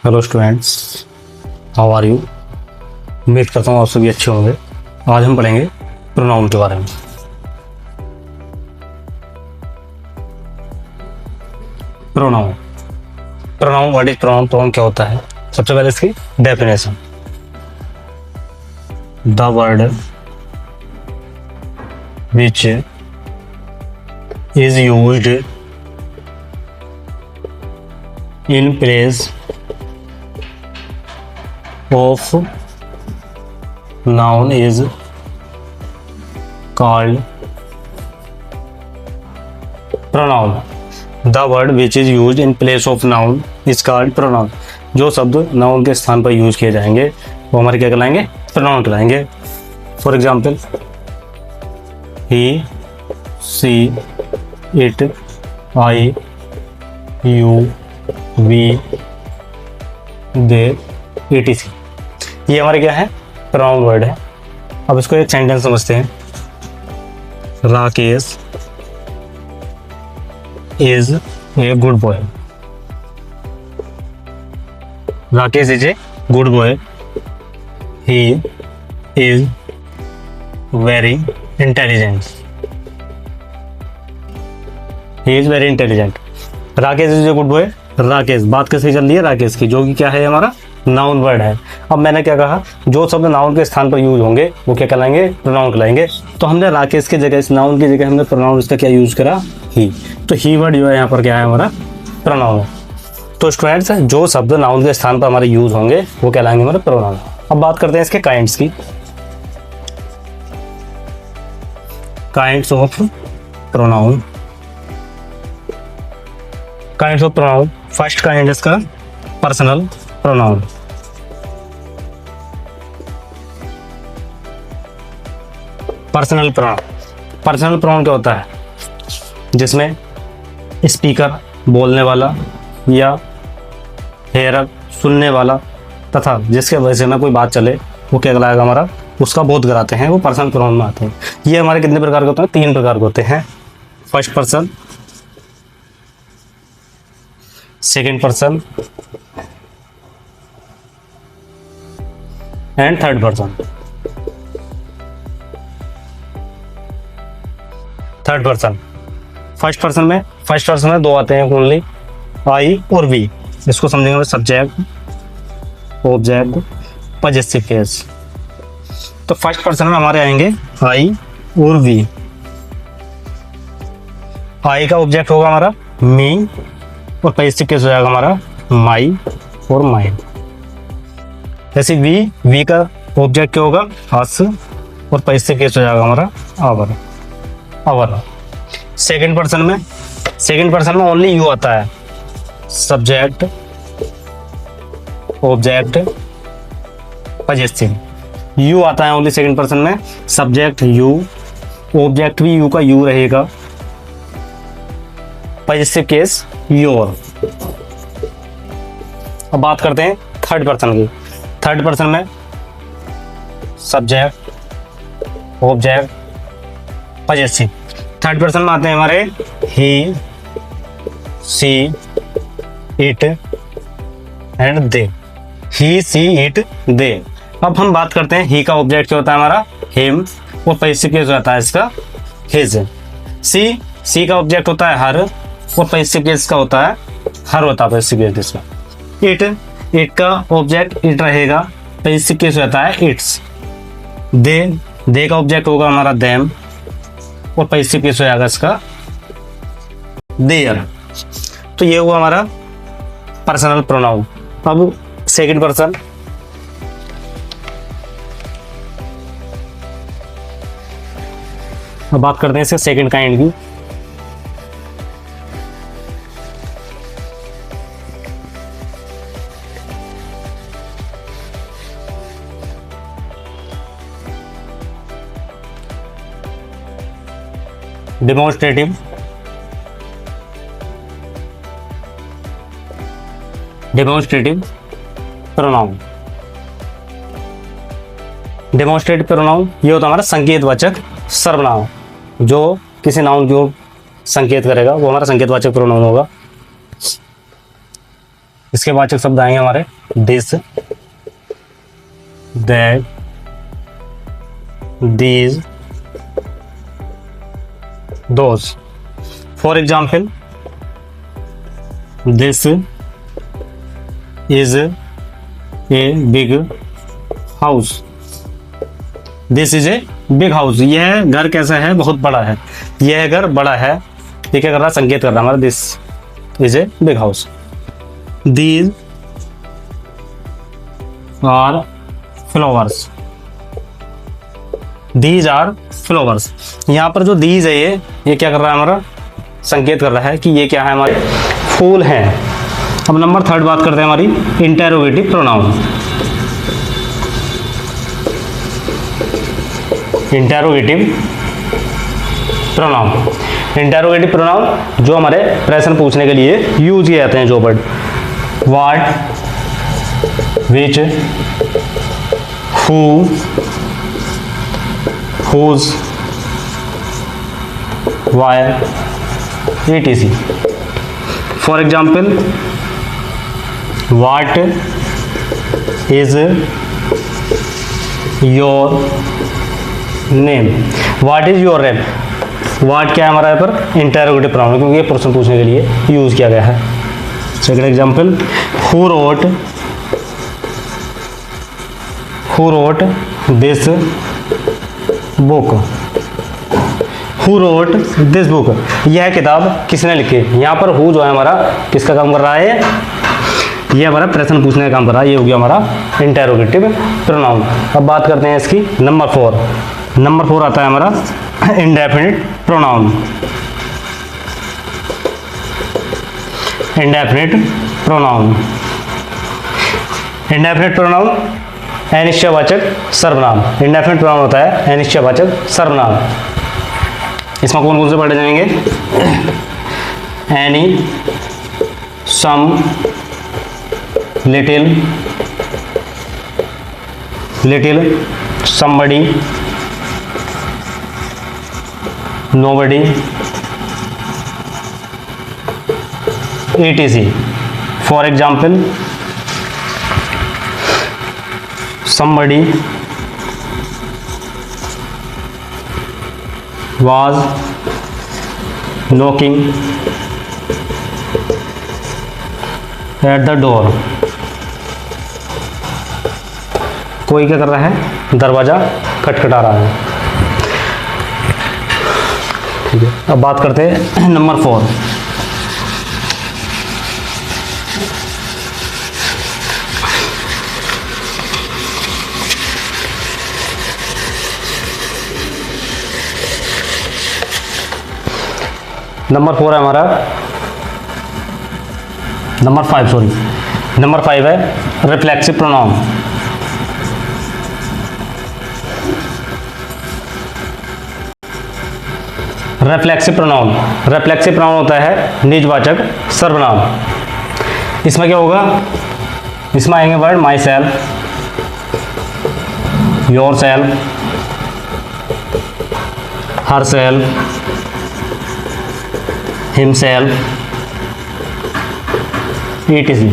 Hello students, how are you. उम्मीद करता हूँ आप सभी अच्छे होंगे। आज हम पढ़ेंगे प्रोनाउन के बारे में। Pronoun pronoun what is pronoun, pronoun क्या होता है। सबसे पहले इसकी definition. The word which is used in place of noun is called pronoun. The word which is used in place of noun is called pronoun. जो शब्द noun के स्थान पर यूज किए जाएंगे वो हमारे क्या कहलाएंगे, प्रोनाउन कहलाएंगे। For example, he, she, it, I, you, we, they, etc. ये हमारे क्या है, प्रोनाउन वर्ड है। अब इसको एक सेंटेंस समझते हैं। Rakesh is a good boy. Rakesh is a good boy. He is very intelligent. He is very intelligent. Rakesh is a good boy. Rakesh, बात कैसे चल रही है राकेश की, जो कि क्या है, हमारा नाउन वर्ड है। अब मैंने क्या कहा, जो शब्द नाउन के स्थान पर यूज होंगे वो क्या कहलाएंगे, प्रोनाउन कहलाएंगे। तो हमने राकेश की जगह, इस नाउन की जगह हमने प्रोनाउन इसका क्या यूज करा, ही। तो ही वर्ड जो है यहाँ पर क्या है, हमारा प्रोनाउन है। तो स्टूडेंट्स, जो शब्द नाउन के स्थान पर हमारे यूज होंगे वो कहलाएंगे हमारे प्रोनाउन। अब बात करते हैं इसके काइंड्स की। Kinds of pronoun. Kinds of pronoun, first kind इसका personal pronoun. Personal pronoun, personal pronoun क्या होता है, जिसमें स्पीकर बोलने वाला या हेयर सुनने वाला तथा जिसके वजह से ना कोई बात चले वो क्या कहलाएगा, हमारा उसका बोध कराते हैं, वो पर्सनल प्रोनाउन में आते हैं। ये हमारे कितने प्रकार के होते हैं, 3 प्रकार के होते हैं। First person, second person and third person. Third person, first person में 2 आते हैं ओनली, आई और वी। इसको समझेंगे सब्जेक्ट, ऑब्जेक्ट, पजेसिव केस। तो फर्स्ट पर्सन में हमारे आएंगे आई और वी। आई का ऑब्जेक्ट होगा हमारा मी और पजेसिव केस हो जाएगा हमारा माई और माइंड। जैसे वी का ऑब्जेक्ट क्या होगा, अस, और पजेसिव केस हो जाएगा हमारा आवर। सेकंड पर्सन में ओनली यू आता है, सब्जेक्ट, ऑब्जेक्ट, पजेसिव। यू आता है ओनली सेकंड पर्सन में, सब्जेक्ट यू, ऑब्जेक्ट भी यू का यू रहेगा, पजेसिव केस योर। अब बात करते हैं थर्ड पर्सन की। थर्ड पर्सन में subject, object, possessive. Third person में आते हैं हमारे he, she, it and they. He, she, it, they. अब हम बात करते हैं ही का ऑब्जेक्ट क्या होता है, हमारा हिम, और पजेसिव केस होता है इसका हिज। सी का ऑब्जेक्ट होता है हर, और पजेसिव केस का होता है हर, होता है पजेसिव केस इसका। इट का ऑब्जेक्ट इट रहेगा, पजेसिव केस रहता है इट्स। दे का ऑब्जेक्ट होगा हमारा देम, और पजेसिव केस हो जाएगा इसका देयर। तो ये हुआ हमारा पर्सनल प्रोनाउन। अब सेकंड पर्सन, अब बात करते हैं इसके सेकंड काइंड की। Demonstrative, pronoun. डेमोन्स्ट्रेटिव प्रोनाउन ये होता है हमारा संकेतवाचक सर्वनाम, जो किसी नाउन को संकेत करेगा वो हमारा संकेतवाचक प्रोनाउन होगा। इसके वाचक शब्द आएंगे हमारे this, that, these, those. For example, this is a big house. This is a big house, यह घर कैसा है, बहुत बड़ा है, यह घर बड़ा है। ये क्या कर रहा है, संकेत कर रहा है हमारा, this is a big house. These are flowers, these are flowers. यहाँ पर जो दीज है ये क्या कर रहा है हमारा, संकेत कर रहा है कि ये क्या है, हमारे फूल हैं। अब नंबर 3 बात करते हैं हमारी interrogative pronoun. Interrogative pronoun, interrogative pronoun जो हमारे प्रश्न पूछने के लिए यूज किए जाते हैं, जो word what, which, who, whose, why, etc. For example, what is your name, what is your name. What क्या है हमारा यहाँ पर, इंटेरोगेटिव प्रोनाउन, क्योंकि ये प्रश्न पूछने के लिए यूज किया गया है। Second example, who wrote this book, who wrote this book, यह किताब किसने लिखी। यहाँ पर हु जो है हमारा किसका काम कर रहा है, ये हमारा प्रश्न पूछने का काम कर रहा है, ये हो गया हमारा इंटेरोगेटिव प्रोनाउन। अब बात करते हैं इसकी नंबर 4। नंबर 4 आता है हमारा indefinite pronoun. Indefinite pronoun, indefinite pronoun अनिश्चयवाचक सर्वनाम। इंडेफिनिट प्रोनाउन होता है अनिश्चयवाचक सर्वनाम। इसमें कौन कौन से पढ़े जाएंगे, any, some, little, somebody, nobody, etc. For example, somebody was knocking at the door. कोई क्या कर रहा है, दरवाजा खटखटा रहा है। ठीक है, अब बात करते हैं नंबर 4। नंबर 4 है हमारा, नंबर 5 सॉरी, नंबर 5 है reflexive pronoun. Reflexive pronoun, reflexive pronoun होता है निजवाचक सर्वनाम। इसमें क्या होगा, इसमें आएंगे word my self, your self, her self, himself, etc.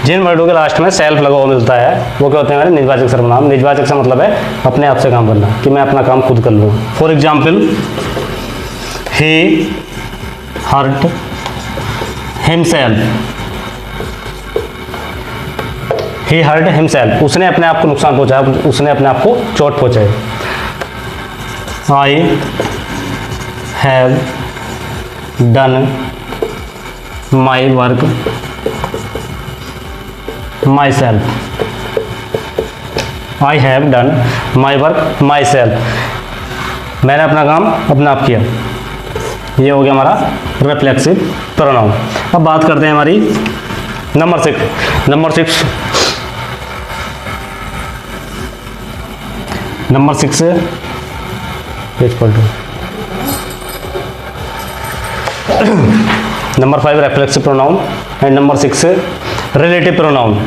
जिन वर्डों के लास्ट में सेल्फ लगा हुआ मिलता है वो क्या होते हैं हमारे निजवाचक सर्वनाम। निजवाचक से मतलब है अपने आप से काम करना, कि मैं अपना काम खुद कर लूँ। For example, he hurt himself, he hurt himself, उसने अपने आप को नुकसान पहुंचाया, उसने अपने आप को चोट पहुंचाई। I have done my work myself, I have done my work myself, मैंने अपना काम अपना आप किया। ये हो गया हमारा रिफ्लेक्सिव प्रोनाउन। अब बात करते हैं हमारी नंबर 6। नंबर 6 पेज पलटो। Number 5 reflexive pronoun and number 6 relative pronoun.